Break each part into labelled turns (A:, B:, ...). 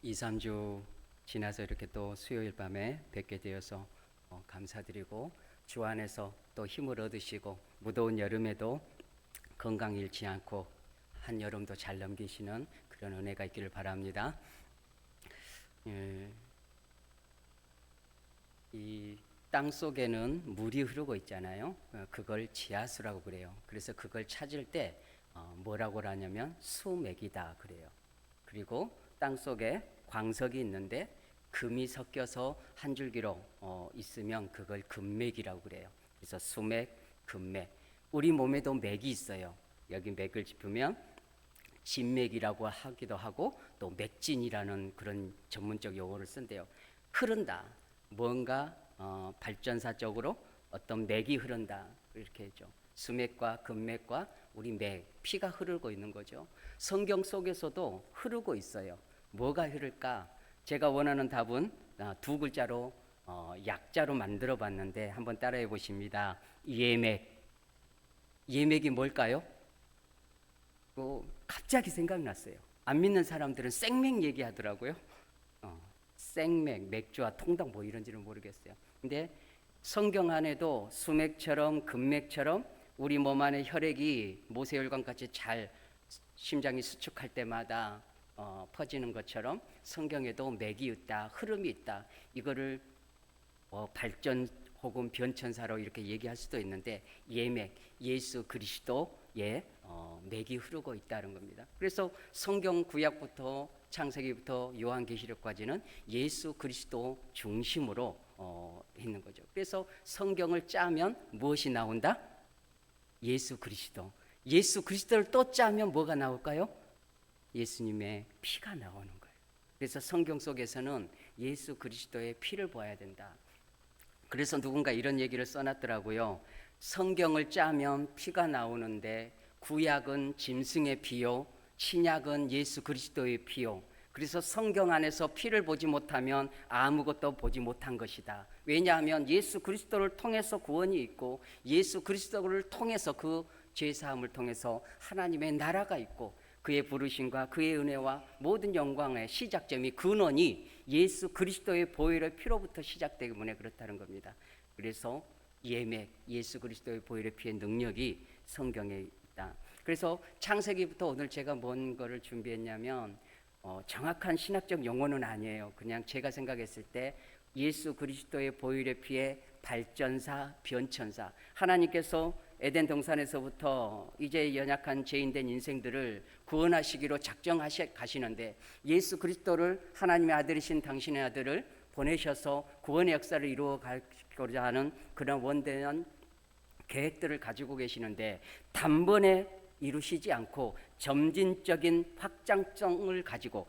A: 2, 3주 지나서 이렇게 또 수요일 밤에 뵙게 되어서 감사드리고, 주 안에서 또 힘을 얻으시고 무더운 여름에도 건강 잃지 않고 한여름도 잘 넘기시는 그런 은혜가 있기를 바랍니다. 예, 이 땅 속에는 물이 흐르고 있잖아요. 그걸 지하수라고 그래요. 그래서 그걸 찾을 때 뭐라고 하냐면 수맥이다 그래요. 그리고 땅 속에 광석이 있는데 금이 섞여서 한 줄기로 있으면 그걸 금맥이라고 그래요. 그래서 수맥, 금맥. 우리 몸에도 맥이 있어요. 여기 맥을 짚으면 진맥이라고 하기도 하고 또 맥진이라는 그런 전문적 용어를 쓴대요. 흐른다. 뭔가 발전사적으로 어떤 맥이 흐른다. 이렇게 했죠. 수맥과 금맥과 우리 맥, 피가 흐르고 있는 거죠. 성경 속에서도 흐르고 있어요. 뭐가 흐를까? 제가 원하는 답은 두 글자로 약자로 만들어 봤는데 한번 따라해 보십니다. 예맥. 예맥이 뭘까요? 갑자기 생각났어요. 안 믿는 사람들은 생맥 얘기하더라고요. 생맥, 맥주와 통닭 뭐 이런지는 모르겠어요. 근데 성경 안에도 수맥처럼 금맥처럼 우리 몸 안에 혈액이 모세혈관 같이 잘 심장이 수축할 때마다 퍼지는 것처럼 성경에도 맥이 있다, 흐름이 있다. 이거를 발전 혹은 변천사로 이렇게 얘기할 수도 있는데 예맥, 예수 그리스도의 맥이 흐르고 있다는 겁니다. 그래서 성경 구약부터 창세기부터 요한계시록까지는 예수 그리스도 중심으로 있는 거죠. 그래서 성경을 짜면 무엇이 나온다? 예수 그리스도. 예수 그리스도를 또 짜면 뭐가 나올까요? 예수님의 피가 나오는 거예요. 그래서 성경 속에서는 예수 그리스도의 피를 보아야 된다. 그래서 누군가 이런 얘기를 써놨더라고요. 성경을 짜면 피가 나오는데 구약은 짐승의 피요, 신약은 예수 그리스도의 피요. 그래서 성경 안에서 피를 보지 못하면 아무것도 보지 못한 것이다. 왜냐하면 예수 그리스도를 통해서 구원이 있고 예수 그리스도를 통해서 그 죄사함을 통해서 하나님의 나라가 있고 그의 부르심과 그의 은혜와 모든 영광의 시작점이 근원이 예수 그리스도의 보혈의 피로부터 시작되기 때문에 그렇다는 겁니다. 그래서 예맥, 예수 그리스도의 보혈의 피의 능력이 성경에 있다. 그래서 창세기부터 오늘 제가 뭔 거를 준비했냐면 정확한 신학적 용어는 아니에요. 그냥 제가 생각했을 때 예수 그리스도의 보혈의 피의 발전사, 변천사. 하나님께서 에덴 동산에서부터 이제 연약한 죄인된 인생들을 구원하시기로 작정하시 가시는데 예수 그리스도를 하나님의 아들이신 당신의 아들을 보내셔서 구원의 역사를 이루어 가고자 하는 그런 원대한 계획들을 가지고 계시는데 단번에 이루시지 않고 점진적인 확장성을 가지고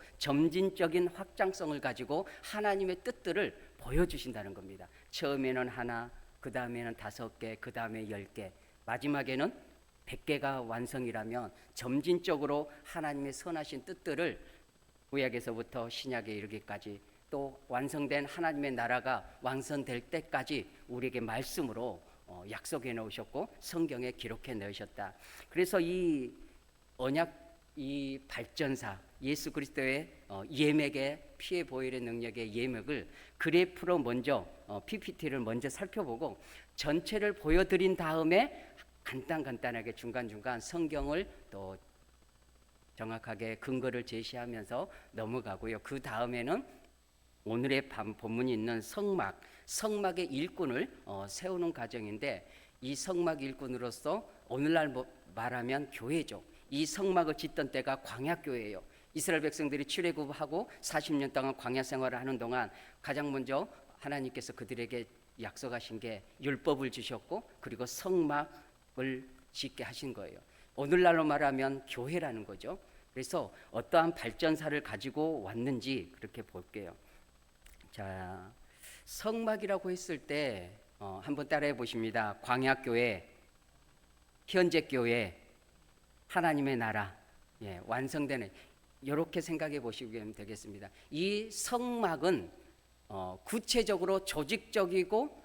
A: 하나님의 뜻들을 보여주신다는 겁니다. 처음에는 하나, 그 다음에는 5개, 그 다음에 10개, 마지막에는 100개가 완성이라면 점진적으로 하나님의 선하신 뜻들을 구약에서부터 신약에 이르기까지 또 완성된 하나님의 나라가 완성될 때까지 우리에게 말씀으로 약속해 놓으셨고 성경에 기록해 넣으셨다. 그래서 이 언약, 이 발전사 예수 그리스도의 예맥의 피의 보혈의 능력의 예맥을 그래프로 먼저 PPT를 먼저 살펴보고 전체를 보여드린 다음에 간단하게 중간중간 성경을 또 정확하게 근거를 제시하면서 넘어가고요. 그 다음에는 오늘의 본문이 있는 성막의 일꾼을 세우는 과정인데 이 성막 일꾼으로서 오늘날 말하면 교회죠. 이 성막을 짓던 때가 광야교회예요. 이스라엘 백성들이 출애굽하고 40년 동안 광야 생활을 하는 동안 가장 먼저 하나님께서 그들에게 약속하신 게 율법을 주셨고 그리고 성막을 짓게 하신 거예요. 오늘날로 말하면 교회라는 거죠. 그래서 어떠한 발전사를 가지고 왔는지 그렇게 볼게요. 자, 성막이라고 했을 때 한번 따라해 보십니다. 광야교회, 현재교회, 하나님의 나라, 완성되는 이렇게 생각해 보시면 되겠습니다. 이 성막은 구체적으로 조직적이고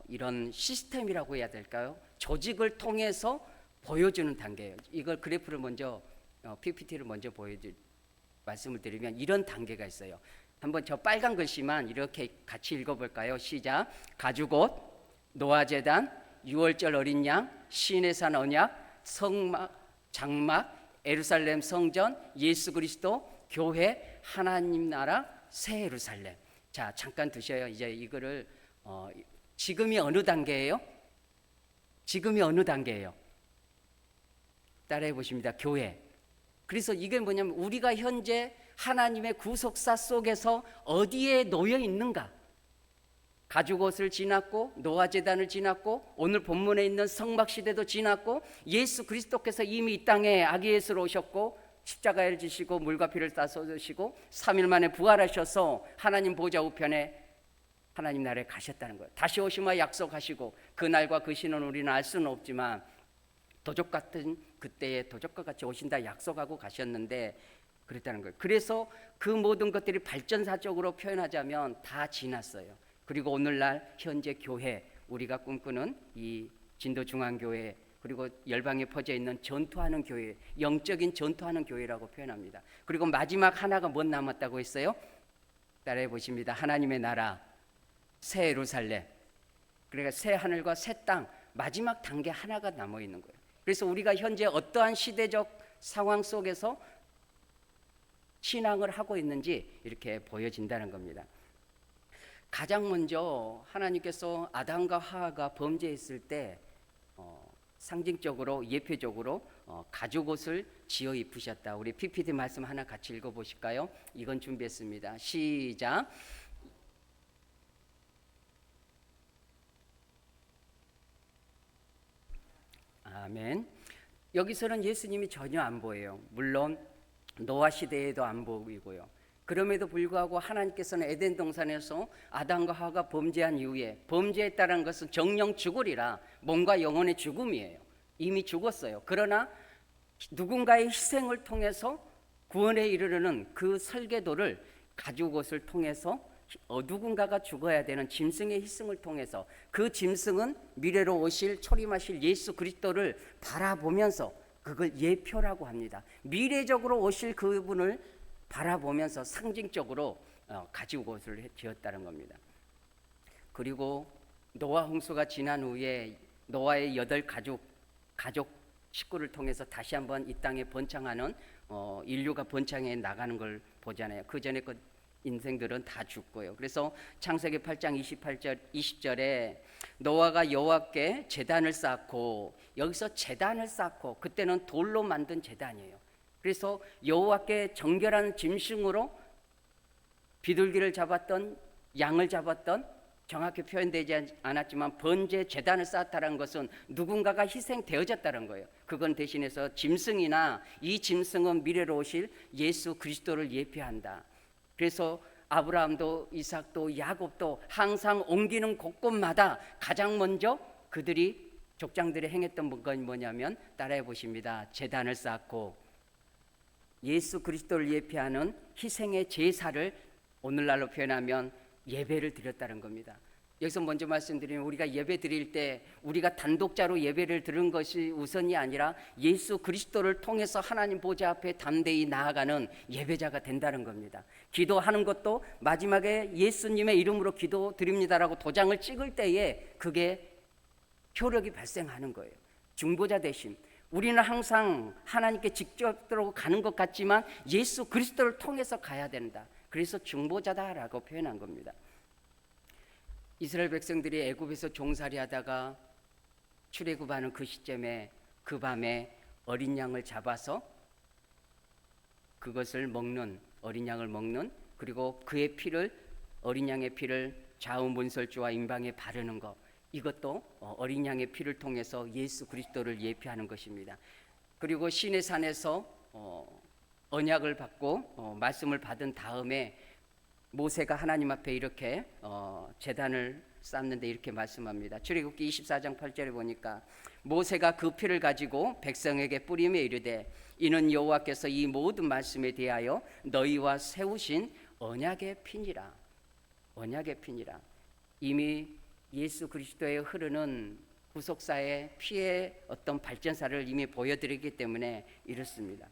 A: 이런 시스템이라고 해야 될까요? 조직을 통해서 보여주는 단계예요. 이걸 그래프를 먼저 PPT를 먼저 말씀을 드리면 이런 단계가 있어요. 한번 저 빨간 글씨만 이렇게 같이 읽어볼까요? 시작. 가죽옷, 노아제단, 유월절 어린 양, 시내산 언약, 성막, 장막, 예루살렘 성전, 예수 그리스도, 교회, 하나님 나라, 새 예루살렘. 자, 잠깐 드셔요. 이제 이거를 지금이 어느 단계예요? 지금이 어느 단계예요? 따라해 보십니다. 교회. 그래서 이게 뭐냐면 우리가 현재 하나님의 구속사 속에서 어디에 놓여 있는가? 가죽옷을 지났고 노아제단을 지났고 오늘 본문에 있는 성막시대도 지났고 예수 그리스도께서 이미 이 땅에 아기 예수로 오셨고 십자가를 지시고 물과 피를 다 쏟으시고 3일 만에 부활하셔서 하나님 보좌 우편에 하나님 나라에 가셨다는 거예요. 다시 오시마 약속하시고 그날과 그 시는 우리는 알 수는 없지만 도적 같은 그때의 도적과 같이 오신다 약속하고 가셨는데 그랬다는 거예요. 그래서 그 모든 것들이 발전사적으로 표현하자면 다 지났어요. 그리고 오늘날 현재 교회, 우리가 꿈꾸는 이 진도중앙교회, 그리고 열방에 퍼져 있는 전투하는 교회, 영적인 전투하는 교회라고 표현합니다. 그리고 마지막 하나가 뭐 남았다고 했어요? 따라해 보십니다. 하나님의 나라, 새 예루살렘. 그러니까 새 하늘과 새 땅, 마지막 단계 하나가 남아 있는 거예요. 그래서 우리가 현재 어떠한 시대적 상황 속에서 신앙을 하고 있는지 이렇게 보여진다는 겁니다. 가장 먼저 하나님께서 아담과 하와가 범죄했을 때 상징적으로 예표적으로 가죽옷을 지어 입으셨다. 우리 PPT 말씀 하나 같이 읽어보실까요? 이건 준비했습니다. 시작. 아멘. 여기서는 예수님이 전혀 안 보여요. 물론 노아 시대에도 안 보이고요. 그럼에도 불구하고 하나님께서는 에덴 동산에서 아담과 하와가 범죄한 이후에 범죄했다는 것은 정령 죽으리라, 몸과 영혼의 죽음이에요. 이미 죽었어요. 그러나 누군가의 희생을 통해서 구원에 이르르는 그 설계도를 가죽옷을 통해서 누군가가 죽어야 되는 짐승의 희생을 통해서 그 짐승은 미래로 오실 초림하실 예수 그리스도를 바라보면서 그걸 예표라고 합니다. 미래적으로 오실 그분을 바라보면서 상징적으로 가죽옷을 지었다는 겁니다. 그리고 노아 홍수가 지난 후에 노아의 8 가족 식구를 통해서 다시 한번 이 땅에 번창하는 인류가 번창해 나가는 걸 보잖아요. 그 전에 그 인생들은 다 죽고요. 그래서 창세기 8장 28절 20절에 노아가 여호와께 제단을 쌓고, 여기서 제단을 쌓고 그때는 돌로 만든 제단이에요. 그래서 여호와께 정결한 짐승으로 비둘기를 잡았던 양을 잡았던, 정확히 표현되지 않았지만 번제 제단을 쌓았다는 것은 누군가가 희생되어졌다는 거예요. 그건 대신해서 짐승이나 이 짐승은 미래로 오실 예수 그리스도를 예표한다. 그래서 아브라함도 이삭도 야곱도 항상 옮기는 곳곳마다 가장 먼저 그들이 족장들이 행했던 건 뭐냐면 따라해 보십니다. 제단을 쌓고 예수 그리스도를 예표하는 희생의 제사를 오늘날로 표현하면 예배를 드렸다는 겁니다. 여기서 먼저 말씀드리면 우리가 예배 드릴 때 우리가 단독자로 예배를 드린 것이 우선이 아니라 예수 그리스도를 통해서 하나님 보좌 앞에 담대히 나아가는 예배자가 된다는 겁니다. 기도하는 것도 마지막에 예수님의 이름으로 기도드립니다라고 도장을 찍을 때에 그게 효력이 발생하는 거예요. 중보자 되심. 우리는 항상 하나님께 직접 들어가는 것 같지만 예수 그리스도를 통해서 가야 된다. 그래서 중보자다라고 표현한 겁니다. 이스라엘 백성들이 애굽에서 종살이하다가 출애굽하는 그 시점에 그 밤에 어린 양을 잡아서 그것을 먹는, 어린 양을 먹는, 그리고 그의 피를, 어린 양의 피를 좌우 문설주와 임방에 바르는 것, 이것도 어린 양의 피를 통해서 예수 그리스도를 예표하는 것입니다. 그리고 시내 산에서 언약을 받고 말씀을 받은 다음에 모세가 하나님 앞에 이렇게 제단을 쌓는데 이렇게 말씀합니다. 출애굽기 24장 8절에 보니까 모세가 그 피를 가지고 백성에게 뿌리며 이르되 이는 여호와께서 이 모든 말씀에 대하여 너희와 세우신 언약의 피니라. 언약의 피니라. 이미 예수 그리스도의 흐르는 구속사의 피의 어떤 발전사를 이미 보여드리기 때문에 이렇습니다.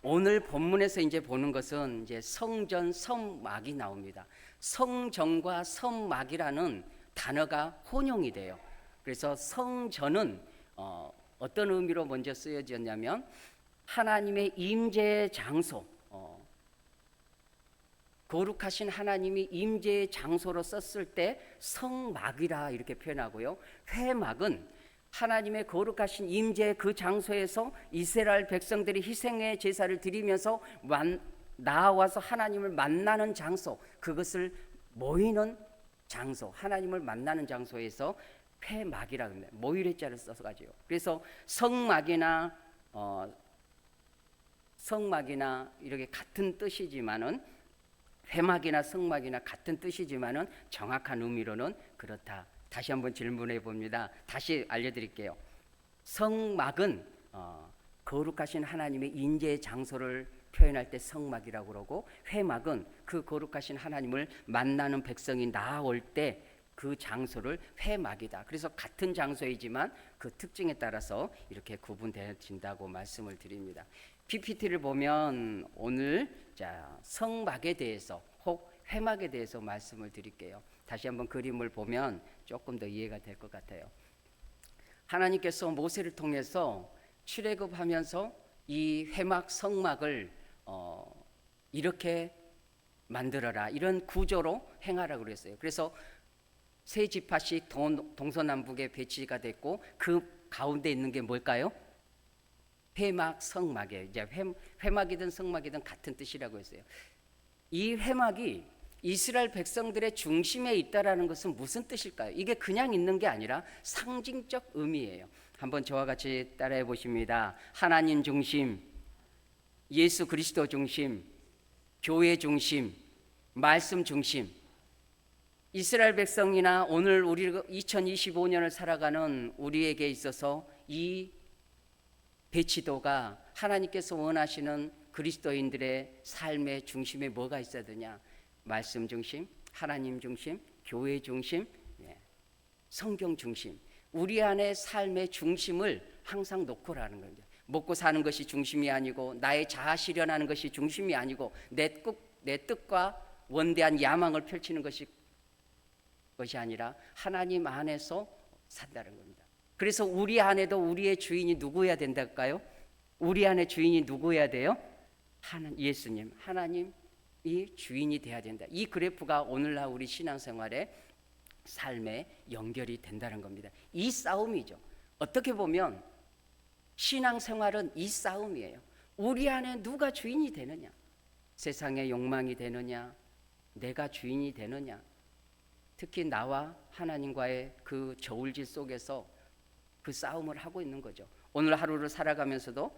A: 오늘 본문에서 이제 보는 것은 이제 성전 성막이 나옵니다. 성전과 성막이라는 단어가 혼용이 돼요. 그래서 성전은 어떤 의미로 먼저 쓰여졌냐면 하나님의 임재의 장소, 거룩하신 하나님이 임재의 장소로 썼을 때 성막이라 이렇게 표현하고요. 회막은 하나님의 거룩하신 임재의 그 장소에서 이스라엘 백성들이 희생의 제사를 드리면서 나와서 하나님을 만나는 장소, 그것을 모이는 장소, 하나님을 만나는 장소에서 회막이라고 합니다. 모이레자를 써서 가지고. 그래서 성막이나 이렇게 같은 뜻이지만은 회막이나 성막이나 같은 뜻이지만은 정확한 의미로는 그렇다. 다시 한번 질문해 봅니다. 다시 알려드릴게요. 성막은 거룩하신 하나님의 임재의 장소를 표현할 때 성막이라고 그러고, 회막은 그 거룩하신 하나님을 만나는 백성이 나올 때 그 장소를 회막이다. 그래서 같은 장소이지만 그 특징에 따라서 이렇게 구분되어진다고 말씀을 드립니다. PPT를 보면 오늘 성막에 대해서 혹 회막에 대해서 말씀을 드릴게요. 다시 한번 그림을 보면 조금 더 이해가 될 것 같아요. 하나님께서 모세를 통해서 출애굽하면서 이 회막 성막을 이렇게 만들어라, 이런 구조로 행하라고 그랬어요. 그래서 세 지파씩 동서남북에 배치가 됐고, 그 가운데 있는 게 뭘까요? 회막 성막이에요. 이제 회막이든 성막이든 같은 뜻이라고 했어요. 이 회막이 이스라엘 백성들의 중심에 있다라는 것은 무슨 뜻일까요? 이게 그냥 있는 게 아니라 상징적 의미예요. 한번 저와 같이 따라해 보십니다. 하나님 중심, 예수 그리스도 중심, 교회 중심, 말씀 중심. 이스라엘 백성이나 오늘 우리 2025년을 살아가는 우리에게 있어서 이 배치도가 하나님께서 원하시는 그리스도인들의 삶의 중심에 뭐가 있어야 되냐? 말씀 중심, 하나님 중심, 교회 중심, 성경 중심. 우리 안에 삶의 중심을 항상 놓고라는 거죠. 먹고 사는 것이 중심이 아니고, 나의 자아 실현하는 것이 중심이 아니고, 내 뜻과 원대한 야망을 펼치는 것이 아니라 하나님 안에서 산다는 겁니다. 그래서 우리 안에도 우리의 주인이 누구여야 된달까요? 우리 안에 주인이 누구여야 돼요? 예수님, 하나님이 주인이 돼야 된다. 이 그래프가 오늘날 우리 신앙생활의 삶에 연결이 된다는 겁니다. 이 싸움이죠. 어떻게 보면 신앙생활은 이 싸움이에요. 우리 안에 누가 주인이 되느냐? 세상의 욕망이 되느냐? 내가 주인이 되느냐? 특히 나와 하나님과의 그 저울질 속에서 그 싸움을 하고 있는 거죠. 오늘 하루를 살아가면서도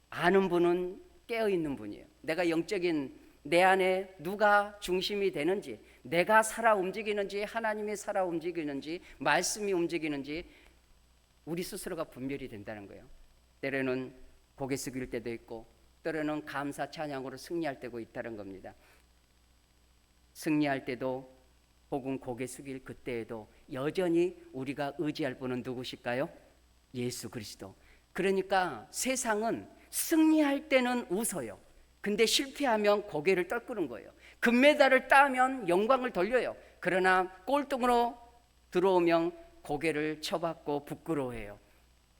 A: 아는 분은 깨어있는 분이에요. 내가 영적인 내 안에 누가 중심이 되는지, 내가 살아 움직이는지, 하나님이 살아 움직이는지, 말씀이 움직이는지 우리 스스로가 분별이 된다는 거예요. 때로는 고개 숙일 때도 있고, 때로는 감사 찬양으로 승리할 때도 있다는 겁니다. 승리할 때도 혹은 고개 숙일 그때에도 여전히 우리가 의지할 분은 누구실까요? 예수 그리스도. 그러니까 세상은 승리할 때는 웃어요. 근데 실패하면 고개를 떨구는 거예요. 금메달을 따면 영광을 돌려요. 그러나 꼴등으로 들어오면 고개를 쳐박고 부끄러워해요.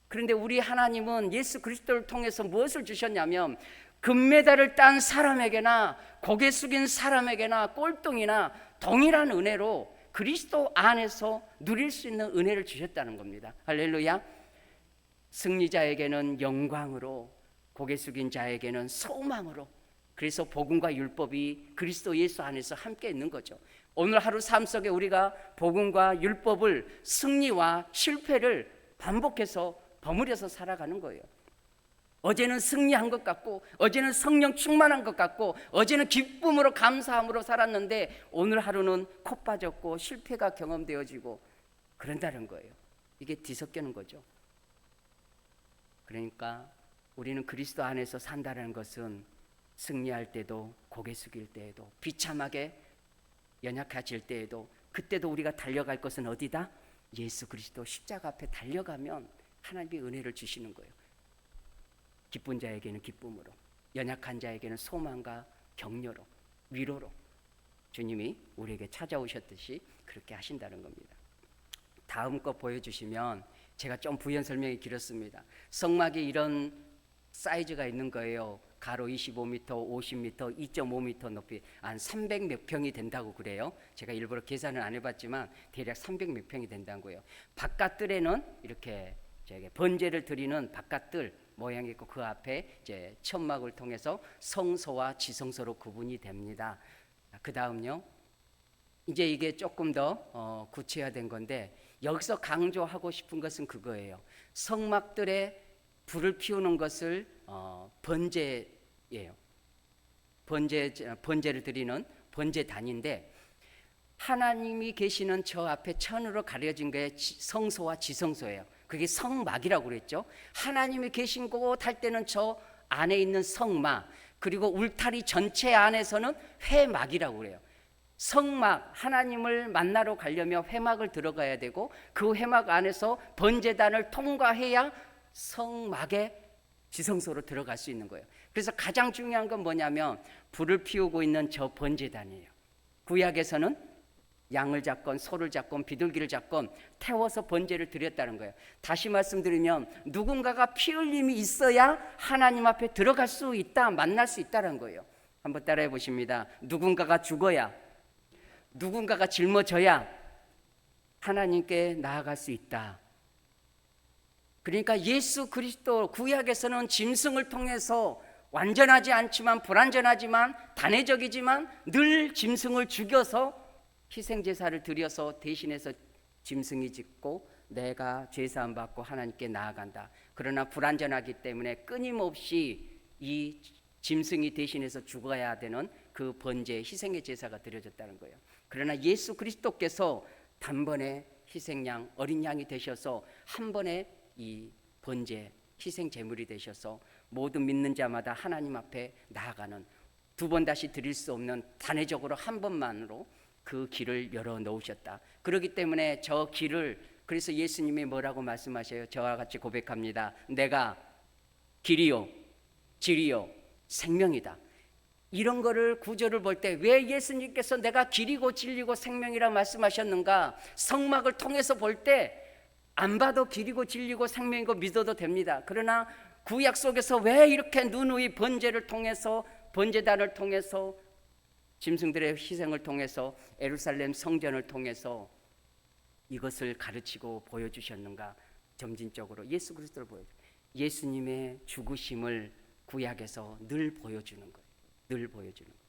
A: 그런데 우리 하나님은 예수 그리스도를 통해서 무엇을 주셨냐면, 금메달을 딴 사람에게나 고개 숙인 사람에게나 꼴등이나 동일한 은혜로 그리스도 안에서 누릴 수 있는 은혜를 주셨다는 겁니다. 할렐루야. 승리자에게는 영광으로, 고개 숙인 자에게는 소망으로. 그래서 복음과 율법이 그리스도 예수 안에서 함께 있는 거죠. 오늘 하루 삶 속에 우리가 복음과 율법을, 승리와 실패를 반복해서 버무려서 살아가는 거예요. 어제는 승리한 것 같고, 어제는 성령 충만한 것 같고, 어제는 기쁨으로 감사함으로 살았는데 오늘 하루는 코 빠졌고 실패가 경험되어지고 그런다는 거예요. 이게 뒤섞이는 거죠. 그러니까 우리는 그리스도 안에서 산다는 것은 승리할 때도, 고개 숙일 때에도, 비참하게 연약해질 때에도, 그때도 우리가 달려갈 것은 어디다? 예수 그리스도 십자가 앞에 달려가면 하나님이 은혜를 주시는 거예요. 기쁜 자에게는 기쁨으로, 연약한 자에게는 소망과 격려로, 위로로 주님이 우리에게 찾아오셨듯이 그렇게 하신다는 겁니다. 다음 거 보여주시면, 제가 좀 부연 설명이 길었습니다. 성막에 이런 사이즈가 있는 거예요. 가로 25m, 50m, 2.5m 높이 한 300 몇 평이 된다고 그래요. 제가 일부러 계산을 안 해봤지만 대략 300 몇 평이 된다는 거예요. 바깥뜰에는 이렇게 번제를 드리는 바깥뜰 모양이 있고, 그 앞에 이제 천막을 통해서 성소와 지성소로 구분이 됩니다. 그 다음요, 이제 이게 조금 더 구체화된 건데, 여기서 강조하고 싶은 것은 그거예요. 성막들에 불을 피우는 것을 번제예요. 번제를 드리는 번제단인데, 하나님이 계시는 저 앞에 천으로 가려진 게 성소와 지성소예요. 그게 성막이라고 그랬죠. 하나님이 계신 곳 할 때는 저 안에 있는 성막, 그리고 울타리 전체 안에서는 회막이라고 그래요. 성막, 하나님을 만나러 가려면 회막을 들어가야 되고, 그 회막 안에서 번제단을 통과해야 성막의 지성소로 들어갈 수 있는 거예요. 그래서 가장 중요한 건 뭐냐면, 불을 피우고 있는 저 번제단이에요. 구약에서는 양을 잡건 소를 잡건 비둘기를 잡건 태워서 번제를 드렸다는 거예요. 다시 말씀드리면, 누군가가 피 흘림이 있어야 하나님 앞에 들어갈 수 있다, 만날 수 있다는 거예요. 한번 따라해 보십니다. 누군가가 죽어야, 누군가가 짊어져야 하나님께 나아갈 수 있다. 그러니까 예수 그리스도, 구약에서는 짐승을 통해서 완전하지 않지만, 불완전하지만, 단회적이지만 늘 짐승을 죽여서 희생제사를 드려서 대신해서 짐승이 짓고 내가 죄사함 받고 하나님께 나아간다. 그러나 불완전하기 때문에 끊임없이 이 짐승이 대신해서 죽어야 되는 그 번제, 희생의 제사가 드려졌다는 거예요. 그러나 예수 그리스도께서 단번에 희생양, 어린 양이 되셔서 한 번에 이 번제, 희생 제물이 되셔서 모든 믿는 자마다 하나님 앞에 나아가는, 두 번 다시 드릴 수 없는 단회적으로 한 번만으로 그 길을 열어 놓으셨다. 그렇기 때문에 저 길을, 그래서 예수님이 뭐라고 말씀하셔요? 저와 같이 고백합니다. 내가 길이요 진리요 생명이다. 이런 거를 구절을 볼 때 왜 예수님께서 내가 길이고 진리고 생명이라 말씀하셨는가? 성막을 통해서 볼 때 안 봐도 길이고 진리고 생명이고 믿어도 됩니다. 그러나 구약 속에서 왜 이렇게 누누이 번제를 통해서, 번제단을 통해서, 짐승들의 희생을 통해서, 예루살렘 성전을 통해서 이것을 가르치고 보여주셨는가? 점진적으로 예수 그리스도를 보여줘요. 예수님의 죽으심을 구약에서 늘 보여주는 거예요. 늘 보여주는 거예요.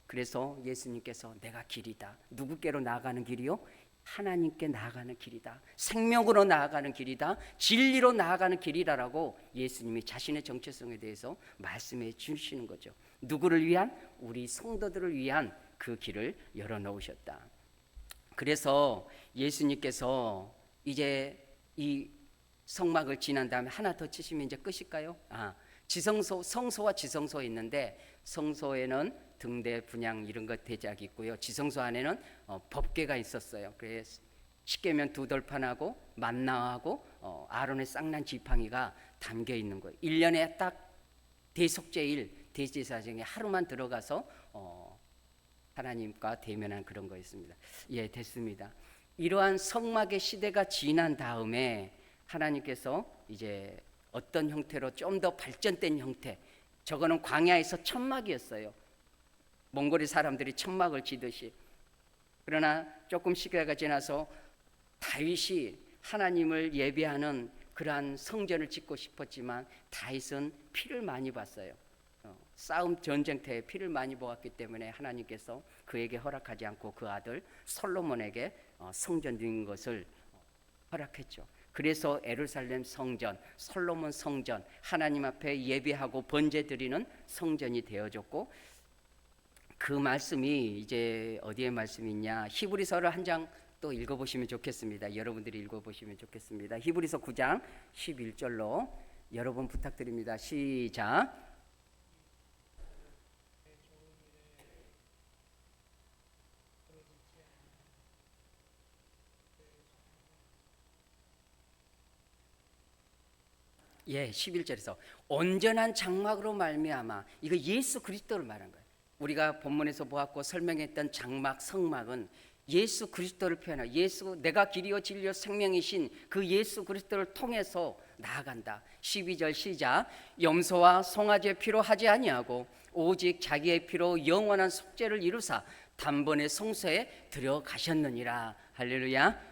A: 그래서 예수님께서 내가 길이다. 누구께로 나아가는 길이요? 하나님께 나아가는 길이다. 생명으로 나아가는 길이다. 진리로 나아가는 길이다라고 예수님이 자신의 정체성에 대해서 말씀해 주시는 거죠. 누구를 위한? 우리 성도들을 위한 그 길을 열어놓으셨다. 그래서 예수님께서 이제 이 성막을 지난 다음에 하나 더 치시면 이제 끝일까요? 지성소, 성소와 지성소 있는데, 성소에는 등대, 분향 이런 것 대작이 있고요. 지성소 안에는 법궤가 있었어요. 그래서 십계명 두 돌판하고 만나하고 아론의 쌍난 지팡이가 담겨 있는 거예요. 1년에 딱 대속죄일, 대제사 중에 하루만 들어가서 하나님과 대면한 그런 거였습니다. 예, 됐습니다. 이러한 성막의 시대가 지난 다음에 하나님께서 이제 어떤 형태로 좀 더 발전된 형태, 저거는 광야에서 천막이었어요. 몽골의 사람들이 천막을 지듯이. 그러나 조금 시간이 지나서 다윗이 하나님을 예배하는 그러한 성전을 짓고 싶었지만, 다윗은 피를 많이 봤어요. 싸움 전쟁터에 피를 많이 보았기 때문에 하나님께서 그에게 허락하지 않고 그 아들 솔로몬에게 성전 짓는 것을 허락했죠. 그래서 예루살렘 성전, 솔로몬 성전, 하나님 앞에 예배하고 번제 드리는 성전이 되어졌고, 그 말씀이 이제 어디에 말씀이 있냐? 히브리서를 한 장 또 읽어보시면 좋겠습니다. 여러분들이 읽어보시면 좋겠습니다. 히브리서 9장 11절로 여러분 부탁드립니다. 시작. 예, 11절에서 온전한 장막으로 말미암아, 이거 예수 그리스도를 말한 거예요. 우리가 본문에서 보았고 설명했던 장막, 성막은 예수 그리스도를 표현하고, 예수, 내가 길이요 진리요 생명이신 그 예수 그리스도를 통해서 나아간다. 12절 시작. 염소와 송아지의 피로 하지 아니하고 오직 자기의 피로 영원한 속죄를 이루사 단번에 성소에 들어가셨느니라. 할렐루야.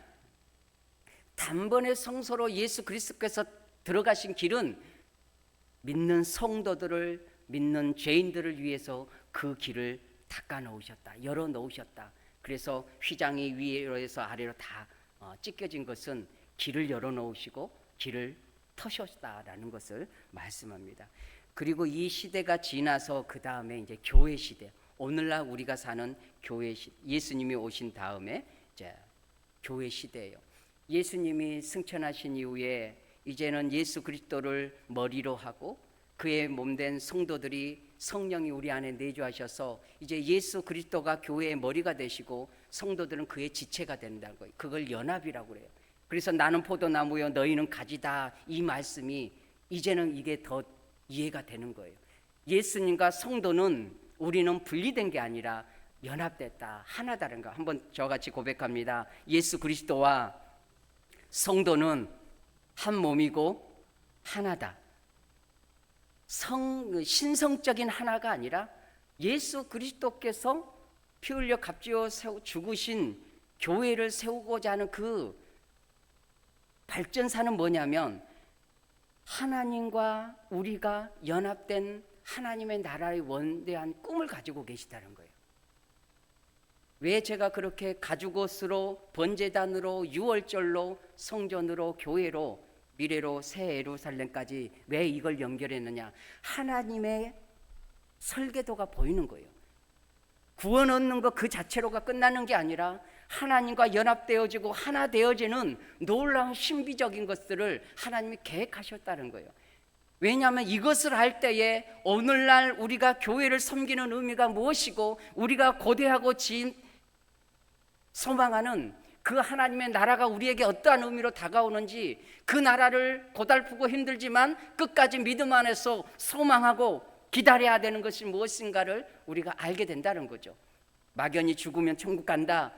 A: 단번에 성소로 예수 그리스도께서 들어가신 길은 믿는 성도들을, 믿는 죄인들을 위해서 그 길을 닦아 놓으셨다, 열어 놓으셨다. 그래서 휘장이 위로에서 아래로 다 찢겨진 것은 길을 열어 놓으시고 길을 터셨다라는 것을 말씀합니다. 그리고 이 시대가 지나서 그 다음에 이제 교회 시대, 오늘날 우리가 사는 교회 시대, 예수님이 오신 다음에 이제 교회 시대예요. 예수님이 승천하신 이후에 이제는 예수 그리스도를 머리로 하고 그의 몸된 성도들이 성령이 우리 안에 내주하셔서 이제 예수 그리스도가 교회의 머리가 되시고 성도들은 그의 지체가 된다는 거예요. 그걸 연합이라고 그래요. 그래서 나는 포도나무요 너희는 가지다, 이 말씀이 이제는 이게 더 이해가 되는 거예요. 예수님과 성도는 우리는 분리된 게 아니라 연합됐다, 하나다는 거. 한번 저같이 고백합니다. 예수 그리스도와 성도는 한 몸이고 하나다. 신성적인 하나가 아니라 예수 그리스도께서 피 흘려 값지어 죽으신 교회를 세우고자 하는 그 발전사는 뭐냐면 하나님과 우리가 연합된 하나님의 나라의 원대한 꿈을 가지고 계시다는 거예요. 왜 제가 그렇게 가죽옷으로, 번제단으로, 유월절로, 성전으로, 교회로, 미래로 새 예루살렘까지 왜 이걸 연결했느냐? 하나님의 설계도가 보이는 거예요. 구원 얻는 것 그 자체로가 끝나는 게 아니라 하나님과 연합되어지고 하나 되어지는 놀라운 신비적인 것들을 하나님이 계획하셨다는 거예요. 왜냐하면 이것을 할 때에 오늘날 우리가 교회를 섬기는 의미가 무엇이고 우리가 고대하고 소망하는 그 하나님의 나라가 우리에게 어떠한 의미로 다가오는지, 그 나라를 고달프고 힘들지만 끝까지 믿음 안에서 소망하고 기다려야 되는 것이 무엇인가를 우리가 알게 된다는 거죠. 막연히 죽으면 천국 간다,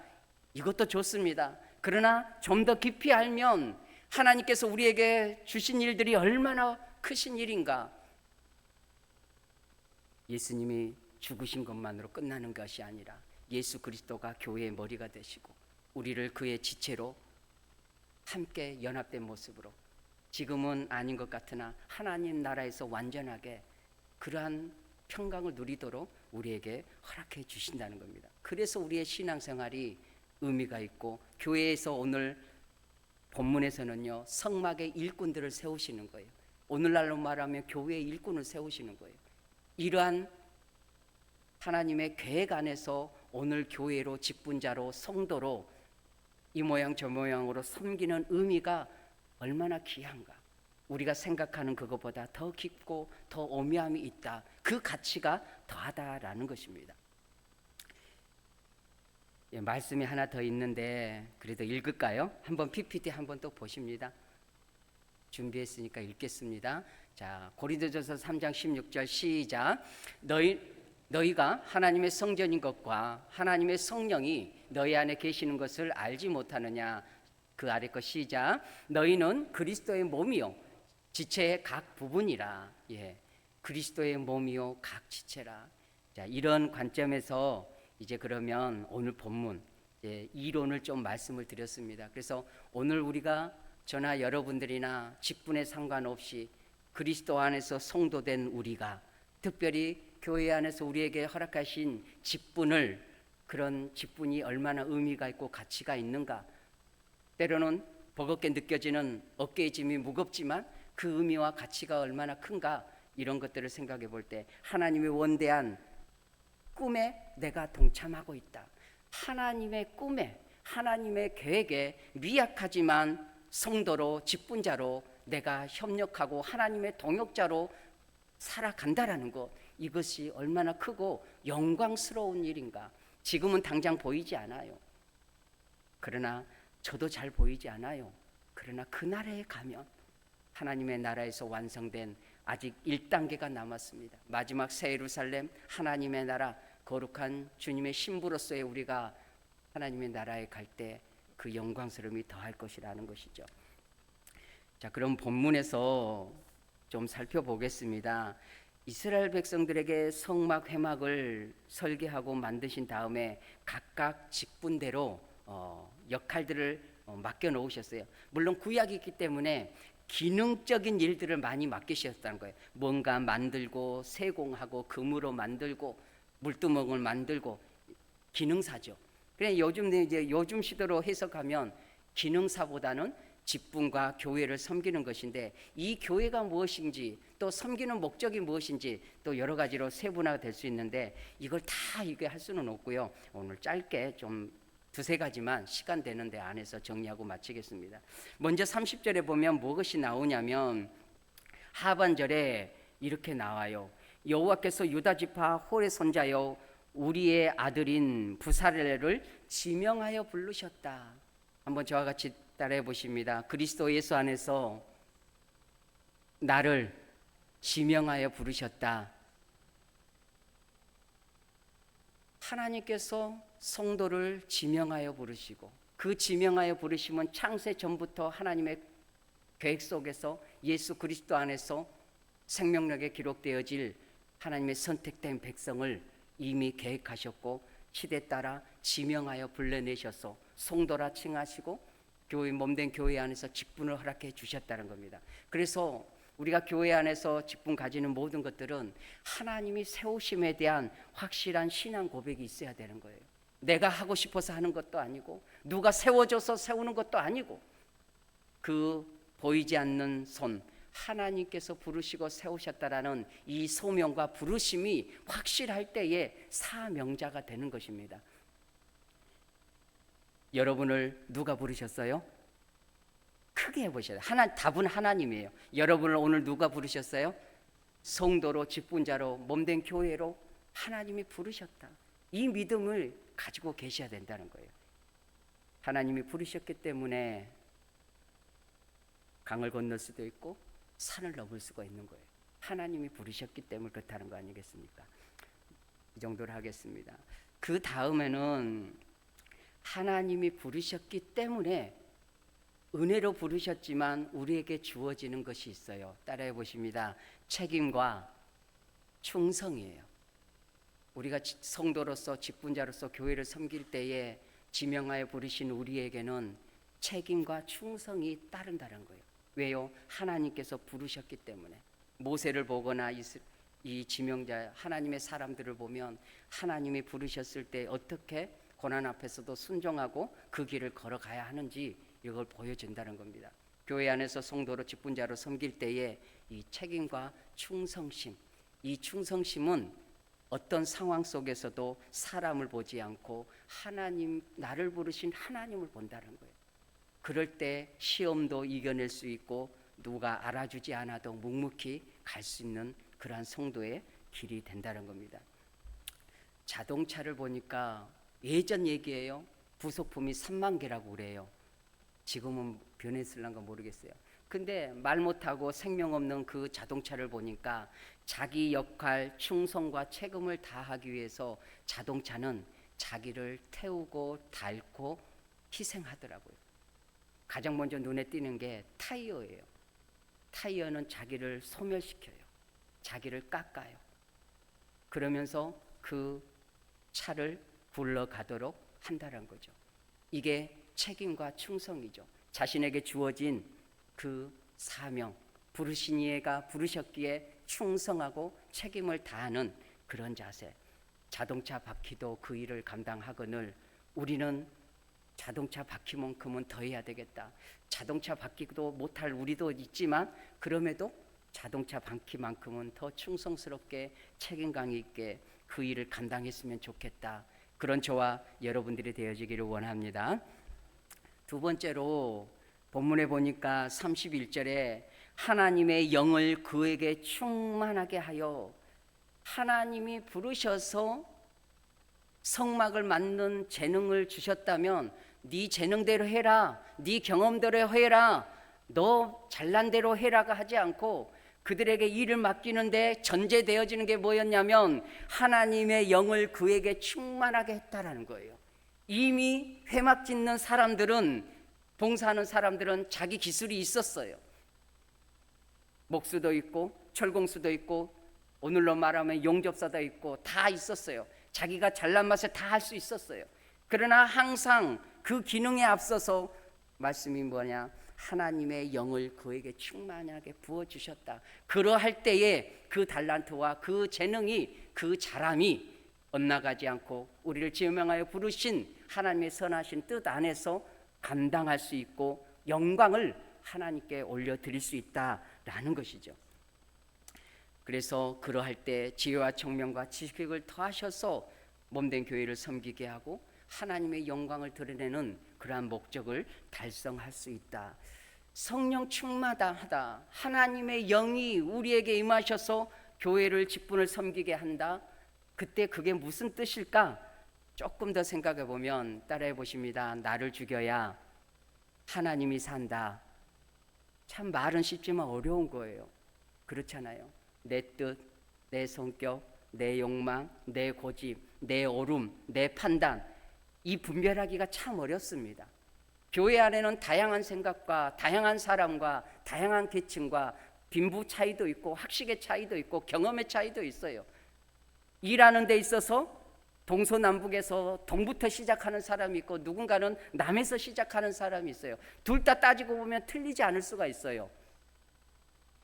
A: 이것도 좋습니다. 그러나 좀 더 깊이 알면 하나님께서 우리에게 주신 일들이 얼마나 크신 일인가. 예수님이 죽으신 것만으로 끝나는 것이 아니라 예수 그리스도가 교회의 머리가 되시고 우리를 그의 지체로 함께 연합된 모습으로, 지금은 아닌 것 같으나 하나님 나라에서 완전하게 그러한 평강을 누리도록 우리에게 허락해 주신다는 겁니다. 그래서 우리의 신앙생활이 의미가 있고, 교회에서 오늘 본문에서는요 성막의 일꾼들을 세우시는 거예요. 오늘날로 말하면 교회의 일꾼을 세우시는 거예요. 이러한 하나님의 계획 안에서 오늘 교회로, 직분자로, 성도로 이 모양 저 모양으로 섬기는 의미가 얼마나 귀한가. 우리가 생각하는 그것보다 더 깊고 더 오묘함이 있다. 그 가치가 더하다라는 것입니다. 예, 말씀이 하나 더 있는데 그래도 읽을까요? 한번 PPT 한번 또 보십니다. 준비했으니까 읽겠습니다. 자, 고린도전서 3장 16절 시작. 너희가 하나님의 성전인 것과 하나님의 성령이 너희 안에 계시는 것을 알지 못하느냐. 그 아래 거 시작. 너희는 그리스도의 몸이요 지체의 각 부분이라. 예, 그리스도의 몸이요 각 지체라. 자, 이런 관점에서 이제 그러면 오늘 본문 이론을 좀 말씀을 드렸습니다. 그래서 오늘 우리가 저나 여러분들이나 직분에 상관없이 그리스도 안에서 성도된 우리가, 특별히 교회 안에서 우리에게 허락하신 직분을, 그런 직분이 얼마나 의미가 있고 가치가 있는가. 때로는 버겁게 느껴지는 어깨의 짐이 무겁지만 그 의미와 가치가 얼마나 큰가, 이런 것들을 생각해 볼 때 하나님의 원대한 꿈에 내가 동참하고 있다. 하나님의 꿈에, 하나님의 계획에 미약하지만 성도로, 직분자로 내가 협력하고 하나님의 동역자로 살아간다라는 것, 이것이 얼마나 크고 영광스러운 일인가. 지금은 당장 보이지 않아요. 그러나 저도 잘 보이지 않아요. 그러나 그날에 가면 하나님의 나라에서 완성된 아직 1단계가 남았습니다. 마지막 새 예루살렘, 하나님의 나라, 거룩한 주님의 신부로서의 우리가 하나님의 나라에 갈 때 그 영광스러움이 더할 것이라는 것이죠. 자, 그럼 본문에서 좀 살펴보겠습니다. 이스라엘 백성들에게 성막 회막을 설계하고 만드신 다음에 각각 직분대로 역할들을 맡겨 놓으셨어요. 물론 구약이 있기 때문에 기능적인 일들을 많이 맡기셨다는 거예요. 뭔가 만들고 세공하고 금으로 만들고 물두멍을 만들고 기능사죠. 그래 요즘 시대로 해석하면 기능사보다는 직분과 교회를 섬기는 것인데, 이 교회가 무엇인지 또 섬기는 목적이 무엇인지 또 여러 가지로 세분화가 될 수 있는데 이걸 다 이게 할 수는 없고요. 오늘 짧게 좀 두세 가지만 시간 되는데 안에서 정리하고 마치겠습니다. 먼저 30절에 보면 무엇이 나오냐면 하반절에 이렇게 나와요. 여호와께서 유다 지파 홀의 손자여 우리의 아들인 부사렐을 지명하여 부르셨다. 한번 저와 같이 따라해 보십니다. 그리스도 예수 안에서 나를 지명하여 부르셨다. 하나님께서 성도를 지명하여 부르시고, 그 지명하여 부르심은 창세 전부터 하나님의 계획 속에서 예수 그리스도 안에서 생명력에 기록되어질 하나님의 선택된 백성을 이미 계획하셨고 시대 따라 지명하여 불러내셔서 성도라 칭하시고 교회 몸된 교회 안에서 직분을 허락해 주셨다는 겁니다. 그래서 우리가 교회 안에서 직분 가지는 모든 것들은 하나님이 세우심에 대한 확실한 신앙 고백이 있어야 되는 거예요. 내가 하고 싶어서 하는 것도 아니고 누가 세워줘서 세우는 것도 아니고 그 보이지 않는 손 하나님께서 부르시고 세우셨다라는 이 소명과 부르심이 확실할 때에 사명자가 되는 것입니다. 여러분을 누가 부르셨어요? 크게 해보셔야 돼요. 답은 하나님이에요. 여러분을 오늘 누가 부르셨어요? 성도로, 직분자로, 몸된 교회로 하나님이 부르셨다. 이 믿음을 가지고 계셔야 된다는 거예요. 하나님이 부르셨기 때문에 강을 건널 수도 있고 산을 넘을 수가 있는 거예요. 하나님이 부르셨기 때문에 그렇다는 거 아니겠습니까? 이 정도로 하겠습니다. 그 다음에는 하나님이 부르셨기 때문에 은혜로 부르셨지만 우리에게 주어지는 것이 있어요. 따라해 보십니다. 책임과 충성이에요. 우리가 성도로서 직분자로서 교회를 섬길 때에 지명하여 부르신 우리에게는 책임과 충성이 따른다는 거예요. 왜요? 하나님께서 부르셨기 때문에. 모세를 보거나 이 지명자 하나님의 사람들을 보면 하나님이 부르셨을 때 어떻게 고난 앞에서도 순종하고 그 길을 걸어가야 하는지 이걸 보여준다는 겁니다. 교회 안에서 성도로 직분자로 섬길 때에 이 책임과 충성심, 이 충성심은 어떤 상황 속에서도 사람을 보지 않고 하나님, 나를 부르신 하나님을 본다는 거예요. 그럴 때 시험도 이겨낼 수 있고 누가 알아주지 않아도 묵묵히 갈 수 있는 그러한 성도의 길이 된다는 겁니다. 자동차를 보니까 예전 얘기예요. 부속품이 3만 개라고 그래요. 지금은 변했을런가 모르겠어요. 근데 말 못하고 생명 없는 그 자동차를 보니까 자기 역할, 충성과 책임을 다하기 위해서 자동차는 자기를 태우고 닳고 희생하더라고요. 가장 먼저 눈에 띄는 게 타이어예요. 타이어는 자기를 소멸시켜요. 자기를 깎아요. 그러면서 그 차를 굴러가도록 한다는 거죠. 이게 책임과 충성이죠. 자신에게 주어진 그 사명, 부르신 이가 부르셨기에 충성하고 책임을 다하는 그런 자세. 자동차 바퀴도 그 일을 감당하거늘 우리는 자동차 바퀴만큼은 더 해야 되겠다. 자동차 바퀴도 못할 우리도 있지만 그럼에도 자동차 바퀴만큼은 더 충성스럽게 책임감 있게 그 일을 감당했으면 좋겠다. 그런 저와 여러분들이 되어지기를 원합니다. 두 번째로 본문에 보니까 31절에 하나님의 영을 그에게 충만하게 하여, 하나님이 부르셔서 성막을 만든 재능을 주셨다면 네 재능대로 해라, 네 경험대로 해라, 너 잘난 대로 해라가 하지 않고 그들에게 일을 맡기는데 전제되어지는 게 뭐였냐면 하나님의 영을 그에게 충만하게 했다라는 거예요. 이미 회막 짓는 사람들은, 봉사하는 사람들은 자기 기술이 있었어요. 목수도 있고 철공수도 있고 오늘로 말하면 용접사도 있고 다 있었어요. 자기가 잘난 맛을 다 할 수 있었어요. 그러나 항상 그 기능에 앞서서 말씀이 뭐냐, 하나님의 영을 그에게 충만하게 부어주셨다. 그러할 때에 그 달란트와 그 재능이, 그 잘함이 엇나가지 않고 우리를 지명하여 부르신 하나님의 선하신 뜻 안에서 감당할 수 있고 영광을 하나님께 올려드릴 수 있다라는 것이죠. 그래서 그러할 때 지혜와 청명과 지식을 더하셔서 몸된 교회를 섬기게 하고 하나님의 영광을 드러내는 그러한 목적을 달성할 수 있다. 성령 충만하다. 하나님의 영이 우리에게 임하셔서 교회를 직분을 섬기게 한다. 그때 그게 무슨 뜻일까? 조금 더 생각해 보면 따라해 보십니다. 나를 죽여야 하나님이 산다. 참 말은 쉽지만 어려운 거예요. 그렇잖아요. 내 뜻, 내 성격, 내 욕망, 내 고집, 내 오름, 내 판단, 이 분별하기가 참 어렵습니다. 교회 안에는 다양한 생각과 다양한 사람과 다양한 계층과 빈부 차이도 있고 학식의 차이도 있고 경험의 차이도 있어요. 일하는 데 있어서 동서남북에서 동부터 시작하는 사람이 있고 누군가는 남에서 시작하는 사람이 있어요. 둘 다 따지고 보면 틀리지 않을 수가 있어요.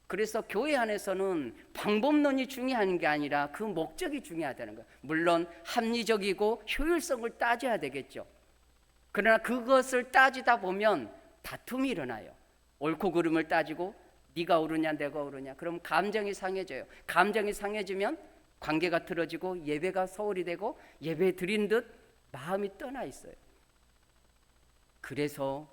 A: 그래서 교회 안에서는 방법론이 중요한 게 아니라 그 목적이 중요하다는 거예요. 물론 합리적이고 효율성을 따져야 되겠죠. 그러나 그것을 따지다 보면 다툼이 일어나요. 옳고 그름을 따지고 네가 옳으냐 내가 옳으냐, 그럼 감정이 상해져요. 감정이 상해지면 관계가 틀어지고 예배가 소홀히 되고 예배 드린 듯 마음이 떠나 있어요. 그래서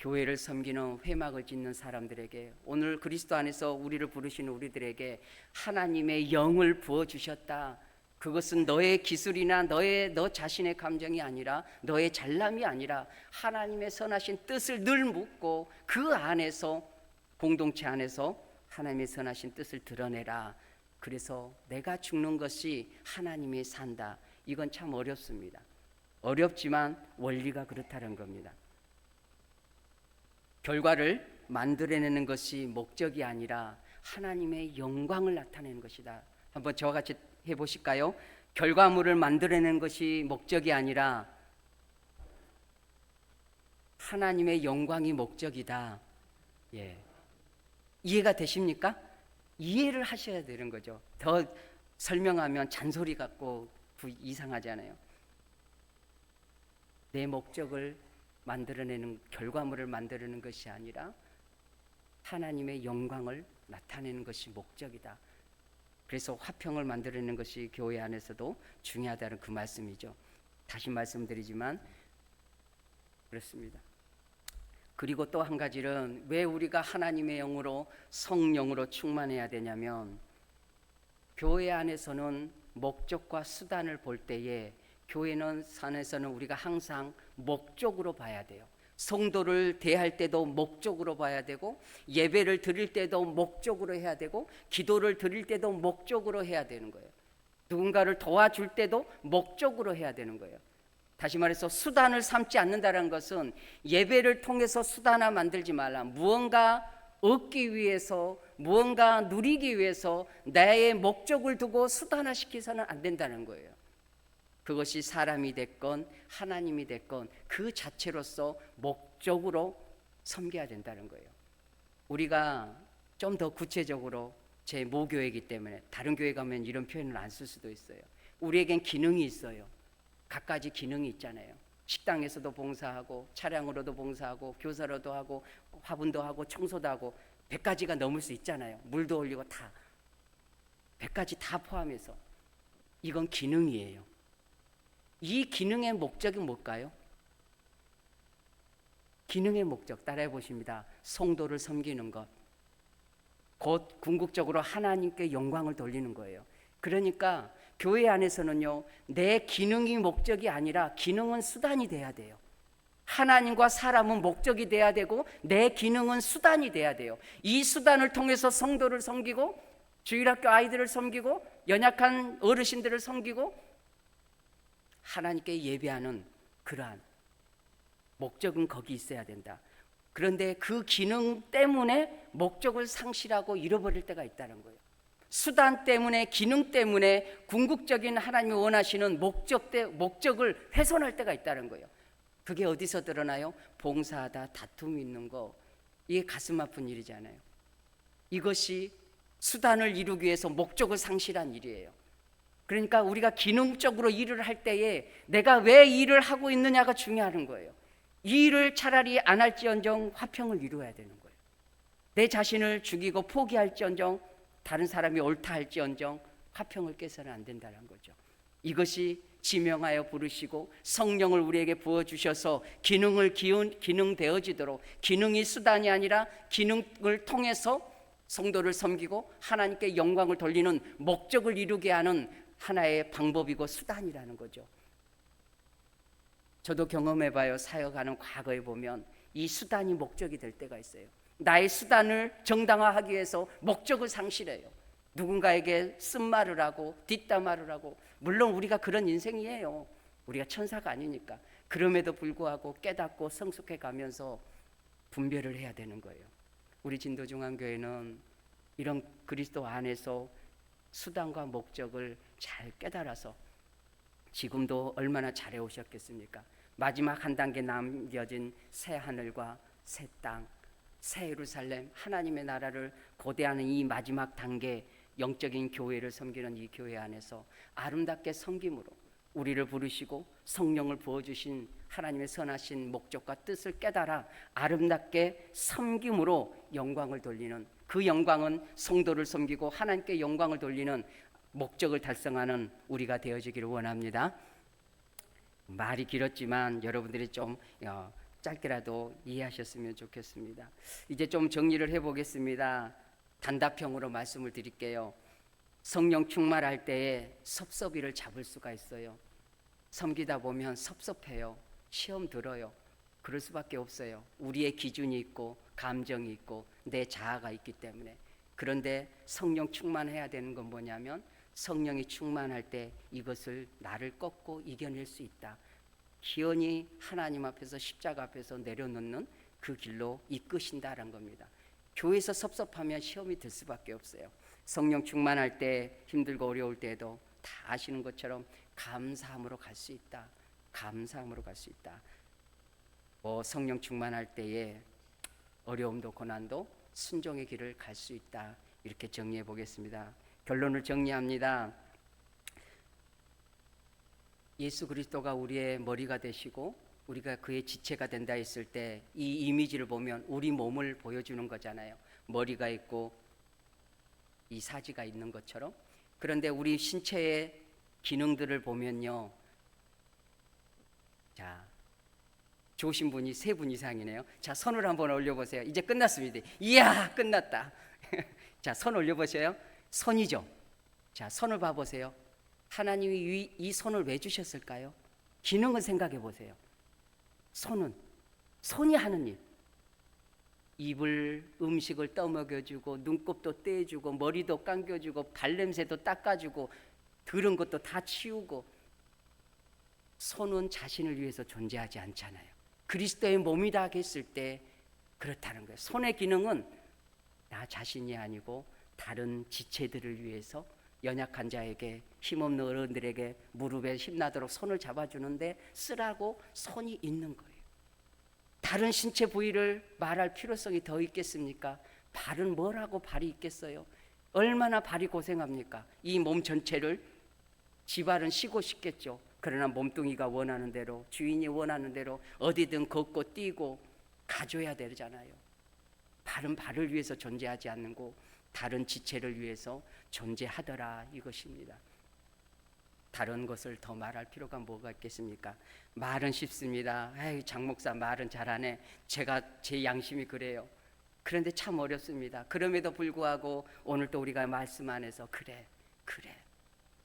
A: 교회를 섬기는 회막을 짓는 사람들에게, 오늘 그리스도 안에서 우리를 부르시는 우리들에게 하나님의 영을 부어주셨다. 그것은 너의 기술이나 너 자신의 감정이 아니라, 너의 잘남이 아니라 하나님의 선하신 뜻을 늘 묻고 그 안에서, 공동체 안에서 하나님의 선하신 뜻을 드러내라. 그래서 내가 죽는 것이 하나님이 산다. 이건 참 어렵습니다. 어렵지만 원리가 그렇다는 겁니다. 결과를 만들어내는 것이 목적이 아니라 하나님의 영광을 나타내는 것이다. 한번 저와 같이 해보실까요? 결과물을 만들어내는 것이 목적이 아니라 하나님의 영광이 목적이다. 예. 이해가 되십니까? 이해를 하셔야 되는 거죠. 더 설명하면 잔소리 같고 이상하잖아요. 내 목적을 만들어내는, 결과물을 만들어내는 것이 아니라 하나님의 영광을 나타내는 것이 목적이다. 그래서 화평을 만들어내는 것이 교회 안에서도 중요하다는 그 말씀이죠. 다시 말씀드리지만 그렇습니다. 그리고 또 한 가지는 왜 우리가 하나님의 영으로, 성령으로 충만해야 되냐면, 교회 안에서는 목적과 수단을 볼 때에 교회는 산에서는 우리가 항상 목적으로 봐야 돼요. 성도를 대할 때도 목적으로 봐야 되고, 예배를 드릴 때도 목적으로 해야 되고, 기도를 드릴 때도 목적으로 해야 되는 거예요. 누군가를 도와줄 때도 목적으로 해야 되는 거예요. 다시 말해서 수단을 삼지 않는다는 것은 예배를 통해서 수단 하나 만들지 말라. 무언가 얻기 위해서, 무언가 누리기 위해서 나의 목적을 두고 수단화시켜서는 안 된다는 거예요. 그것이 사람이 됐건 하나님이 됐건 그 자체로서 목적으로 섬겨야 된다는 거예요. 우리가 좀 더 구체적으로, 제 모교회이기 때문에 다른 교회 가면 이런 표현을 안 쓸 수도 있어요. 우리에겐 기능이 있어요. 갖가지 기능이 있잖아요. 식당에서도 봉사하고, 차량으로도 봉사하고, 교사로도 하고, 화분도 하고, 청소도 하고, 100가지가 넘을 수 있잖아요. 물도 올리고 다 100가지 다 포함해서. 이건 기능이에요. 이 기능의 목적이 뭘까요? 기능의 목적 따라해 보십니다. 성도를 섬기는 것, 곧 궁극적으로 하나님께 영광을 돌리는 거예요. 그러니까 교회 안에서는요, 내 기능이 목적이 아니라 기능은 수단이 돼야 돼요. 하나님과 사람은 목적이 돼야 되고 내 기능은 수단이 돼야 돼요. 이 수단을 통해서 성도를 섬기고 주일학교 아이들을 섬기고 연약한 어르신들을 섬기고 하나님께 예배하는 그러한 목적은 거기 있어야 된다. 그런데 그 기능 때문에 목적을 상실하고 잃어버릴 때가 있다는 거예요. 수단 때문에, 기능 때문에 궁극적인 하나님이 원하시는 목적을 훼손할 때가 있다는 거예요. 그게 어디서 드러나요? 봉사하다 다툼이 있는 거, 이게 가슴 아픈 일이잖아요. 이것이 수단을 이루기 위해서 목적을 상실한 일이에요. 그러니까 우리가 기능적으로 일을 할 때에 내가 왜 일을 하고 있느냐가 중요한 거예요. 이 일을 차라리 안 할지언정 화평을 이루어야 되는 거예요. 내 자신을 죽이고 포기할지언정 다른 사람이 옳다 할지언정 화평을 깨서는 안 된다는 거죠. 이것이 지명하여 부르시고 성령을 우리에게 부어주셔서 기능 되어지도록, 기능이 수단이 아니라 기능을 통해서 성도를 섬기고 하나님께 영광을 돌리는 목적을 이루게 하는 하나의 방법이고 수단이라는 거죠. 저도 경험해봐요. 사역하는 과거에 보면 이 수단이 목적이 될 때가 있어요. 나의 수단을 정당화하기 위해서 목적을 상실해요. 누군가에게 쓴말을 하고 뒷담화를 하고, 물론 우리가 그런 인생이에요. 우리가 천사가 아니니까. 그럼에도 불구하고 깨닫고 성숙해 가면서 분별을 해야 되는 거예요. 우리 진도중앙교회는 이런 그리스도 안에서 수단과 목적을 잘 깨달아서 지금도 얼마나 잘해 오셨겠습니까? 마지막 한 단계 남겨진 새 하늘과 새 땅, 새 예루살렘, 하나님의 나라를 고대하는 이 마지막 단계, 영적인 교회를 섬기는 이 교회 안에서 아름답게 섬김으로 우리를 부르시고 성령을 부어주신 하나님의 선하신 목적과 뜻을 깨달아 아름답게 섬김으로 영광을 돌리는, 그 영광은 성도를 섬기고 하나님께 영광을 돌리는 목적을 달성하는 우리가 되어지기를 원합니다. 말이 길었지만 여러분들이 좀 짧게라도 이해하셨으면 좋겠습니다. 이제 좀 정리를 해보겠습니다. 단답형으로 말씀을 드릴게요. 성령 충만할 때에 섭섭이를 잡을 수가 있어요. 섬기다 보면 섭섭해요. 시험 들어요. 그럴 수밖에 없어요. 우리의 기준이 있고 감정이 있고 내 자아가 있기 때문에. 그런데 성령 충만해야 되는 건 뭐냐면 성령이 충만할 때 이것을 나를 꺾고 이겨낼 수 있다. 기원이 하나님 앞에서 십자가 앞에서 내려놓는 그 길로 이끄신다라는 겁니다. 교회에서 섭섭하면 시험이 들 수밖에 없어요. 성령 충만할 때 힘들고 어려울 때에도 다 아시는 것처럼 감사함으로 갈 수 있다. 감사함으로 갈 수 있다. 성령 충만할 때에 어려움도 고난도 순종의 길을 갈 수 있다. 이렇게 정리해 보겠습니다. 결론을 정리합니다. 예수 그리스도가 우리의 머리가 되시고 우리가 그의 지체가 된다 했을 때 이 이미지를 보면 우리 몸을 보여주는 거잖아요. 머리가 있고 이 사지가 있는 것처럼. 그런데 우리 신체의 기능들을 보면요, 자, 좋으신 분이 3분 이상이네요. 자, 손을 한번 올려보세요. 이제 끝났습니다. 이야, 끝났다. 자, 손 올려보세요. 손이죠. 자, 손을 봐보세요. 하나님이 이 손을 왜 주셨을까요? 기능을 생각해 보세요. 손이 하는 일. 입을, 음식을 떠먹여주고 눈곱도 떼주고 머리도 감겨주고 발냄새도 닦아주고 들은 것도 다 치우고. 손은 자신을 위해서 존재하지 않잖아요. 그리스도의 몸이다 했을 때 그렇다는 거예요. 손의 기능은 나 자신이 아니고 다른 지체들을 위해서, 연약한 자에게, 힘없는 어른들에게 무릎에 힘나도록 손을 잡아주는데 쓰라고 손이 있는 거예요. 다른 신체 부위를 말할 필요성이 더 있겠습니까? 발은 뭐라고 발이 있겠어요? 얼마나 발이 고생합니까? 이 몸 전체를. 지발은 쉬고 싶겠죠. 그러나 몸뚱이가 원하는 대로, 주인이 원하는 대로 어디든 걷고 뛰고 가줘야 되잖아요. 발은 발을 위해서 존재하지 않고 다른 지체를 위해서 존재하더라, 이것입니다. 다른 것을 더 말할 필요가 뭐가 있겠습니까? 말은 쉽습니다. 장 목사 말은 잘하네. 제 양심이 그래요. 그런데 참 어렵습니다. 그럼에도 불구하고 오늘 또 우리가 말씀 안에서 그래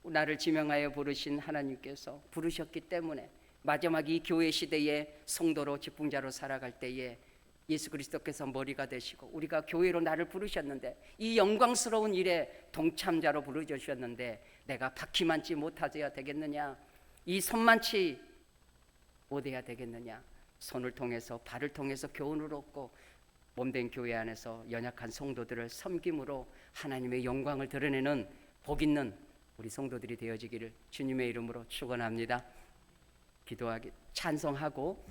A: 나를 지명하여 부르신 하나님께서 부르셨기 때문에 마지막 이 교회 시대에 성도로 직분자로 살아갈 때에 예수 그리스도께서 머리가 되시고 우리가 교회로 나를 부르셨는데 이 영광스러운 일에 동참자로 부르주셨는데 내가 바퀴만치 못하져야 되겠느냐, 이 손만치 못해야 되겠느냐. 손을 통해서 발을 통해서 교훈을 얻고 몸된 교회 안에서 연약한 성도들을 섬김으로 하나님의 영광을 드러내는 복 있는 우리 성도들이 되어지기를 주님의 이름으로 축원합니다. 기도하기 찬송하고